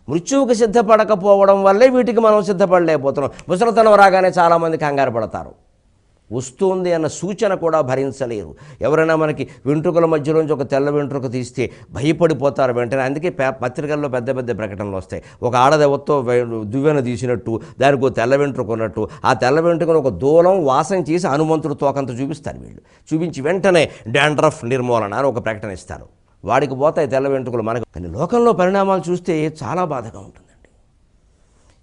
మృత్యువుకి సిద్ధపడకపోవడం వల్లే వీటికి మనం సిద్ధపడలేకపోతున్నాం. ముసలితనం రాగానే చాలామంది కంగారు పడతారు. వస్తుంది అన్న సూచన కూడా భరించలేరు. ఎవరైనా మనకి వెంట్రుకల మధ్యలోంచి ఒక తెల్ల వెంట్రుక తీస్తే భయపడిపోతారు వెంటనే. అందుకే పత్రికల్లో పెద్ద పెద్ద ప్రకటనలు వస్తాయి. ఒక ఆడదెవతో దువ్వెన తీసినట్టు, దానికి ఒక తెల్ల వెంట్రుక ఉన్నట్టు, ఆ తెల్ల వెంట్రుకను ఒక దూలం వాసన చేసి హనుమంతుడు తోకంత చూపిస్తారు. వీళ్ళు చూపించి వెంటనే డాండ్రఫ్ నిర్మూలన అని ఒక ప్రకటన ఇస్తారు. వాడికి పోతాయి తెల్ల వెంట్రుకలు. మనకు కానీ లోకంలో పరిణామాలు చూస్తే చాలా బాధగా ఉంటుంది.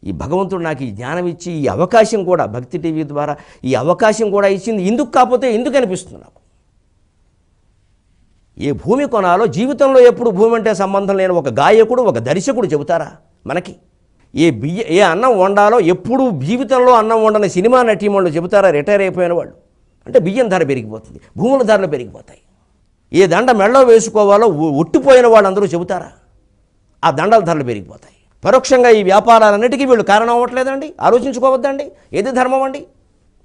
ఈ భగవంతుడు నాకు ఈ జ్ఞానం ఇచ్చి ఈ అవకాశం కూడా భక్తి టీవీ ద్వారా ఈ అవకాశం కూడా ఇచ్చింది. ఎందుకు కాకపోతే ఎందుకు అనిపిస్తుంది నాకు. ఏ భూమి కొనాలో జీవితంలో ఎప్పుడు భూమి అంటే సంబంధం లేని ఒక గాయకుడు ఒక దర్శకుడు చెబుతారా మనకి? ఏ అన్నం వండాలో ఎప్పుడు జీవితంలో అన్నం వండని సినిమా నటీమణులు చెబుతారా? రిటైర్ అయిపోయిన వాళ్ళు. అంటే బియ్యం ధర పెరిగిపోతుంది, భూముల ధరలు పెరిగిపోతాయి. ఏ దండ మెళ్ళో వేసుకోవాలో ఒట్టిపోయిన వాళ్ళందరూ చెబుతారా? ఆ దండల ధరలు పెరిగిపోతాయి. పరోక్షంగా ఈ వ్యాపారాలన్నిటికీ వీళ్ళు కారణం అవ్వట్లేదండి? ఆలోచించుకోవద్దండి. ఏది ధర్మం అండి?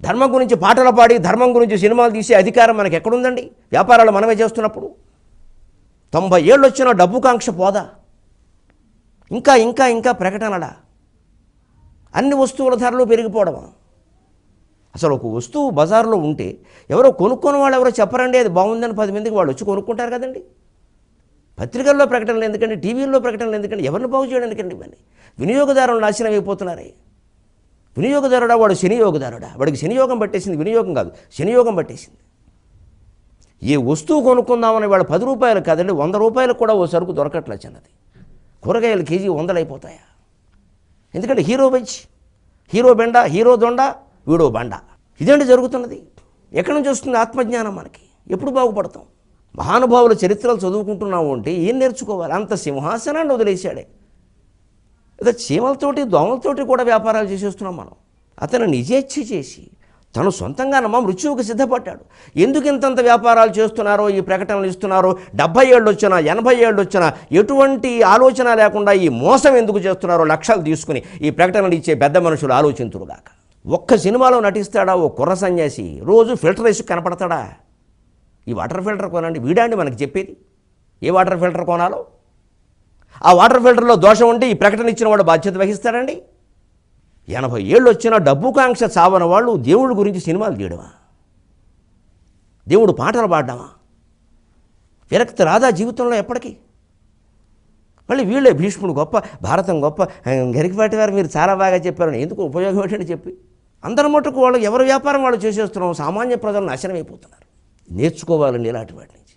ధర్మం గురించి పాటలు పాడి ధర్మం గురించి సినిమాలు తీసే అధికారం మనకి ఎక్కడుందండి? వ్యాపారాలు మనమే చేస్తున్నప్పుడు 90 ఏళ్ళు వచ్చినా డబ్బు కాంక్ష పోదా? ఇంకా ఇంకా ఇంకా ప్రకటనలా? అన్ని వస్తువుల ధరలు పెరిగిపోవడమా? అసలు ఒక వస్తువు బజార్లో ఉంటే ఎవరో కొనుక్కొని వాళ్ళు ఎవరో చెప్పరండి అది బాగుందని 10 మందికి వాళ్ళు వచ్చి కొనుక్కుంటారు కదండి. పత్రికల్లో ప్రకటనలు ఎందుకండి? టీవీల్లో ప్రకటనలు ఎందుకండి? ఎవరిని బాగు చేయడం ఎందుకండి? ఇవన్నీ వినియోగదారులు నాశనం అయిపోతున్నారే. వినియోగదారుడా వాడు శనియోగదారుడా? వాడికి శనియోగం పట్టేసింది, వినియోగం కాదు శనియోగం పట్టేసింది. ఏ వస్తువు కొనుక్కుందామని వాడు 10 రూపాయలు కాదండి 100 రూపాయలకు కూడా ఓ సరుకు దొరకట్లేదు. చిన్నది కూరగాయలు కేజీ 100 అయిపోతాయా? ఎందుకంటే హీరో వెజ్, హీరో బెండ, హీరో దొండ, వీడో బండ. ఇదేంటి జరుగుతున్నది? ఎక్కడి నుంచి వస్తుంది ఆత్మజ్ఞానం మనకి? ఎప్పుడు బాగుపడతాం? మహానుభావుల చరిత్రలు చదువుకుంటున్నాము అంటే ఏం నేర్చుకోవాలి? అంత సింహాసనాన్ని వదిలేశాడే. ఇక చీమలతోటి దోమలతోటి కూడా వ్యాపారాలు చేసేస్తున్నాం మనం. అతను నిజేచ్ఛ చేసి తను సొంతంగానమ్మా మృత్యువుకి సిద్ధపడ్డాడు. ఎందుకు ఇంతంత వ్యాపారాలు చేస్తున్నారో, ఈ ప్రకటనలు ఇస్తున్నారో, 70 ఏళ్ళు వచ్చినా 80 ఏళ్ళు వచ్చినా ఎటువంటి ఆలోచన లేకుండా ఈ మోసం ఎందుకు చేస్తున్నారో లక్షలు తీసుకుని ఈ ప్రకటనలు ఇచ్చే పెద్ద మనుషులు ఆలోచించురుగాక. ఒక్క సినిమాలో నటిస్తాడా ఓ కుర్ర సన్యాసి? రోజు ఫిల్టర్ వేసి కనపడతాడా? ఈ వాటర్ ఫిల్టర్ కొనండి, వీడాండి మనకి చెప్పేది ఏ వాటర్ ఫిల్టర్ కొనాలో? ఆ వాటర్ ఫిల్టర్లో దోషం ఉంటే ఈ ప్రకటన ఇచ్చిన వాడు బాధ్యత వహిస్తాడండి? 80 ఏళ్ళు వచ్చినా డబ్బు కాంక్ష చావన వాళ్ళు దేవుడి గురించి సినిమాలు తీయడమా? దేవుడు పాటలు పాడడమా? విరక్తి రాదా జీవితంలో ఎప్పటికీ? మళ్ళీ వీళ్ళే భీష్ముడు గొప్ప, భారతం గొప్ప, గరికపాటి వారు మీరు చాలా బాగా చెప్పారని ఎందుకు ఉపయోగం ఏంటని చెప్పి అందరి మటుకు వాళ్ళు ఎవరి వ్యాపారం వాళ్ళు చేసేస్తున్నాం. సామాన్య ప్రజలు నాశనం అయిపోతున్నారు. నేర్చుకోవాలండి ఇలాంటి వాటిని.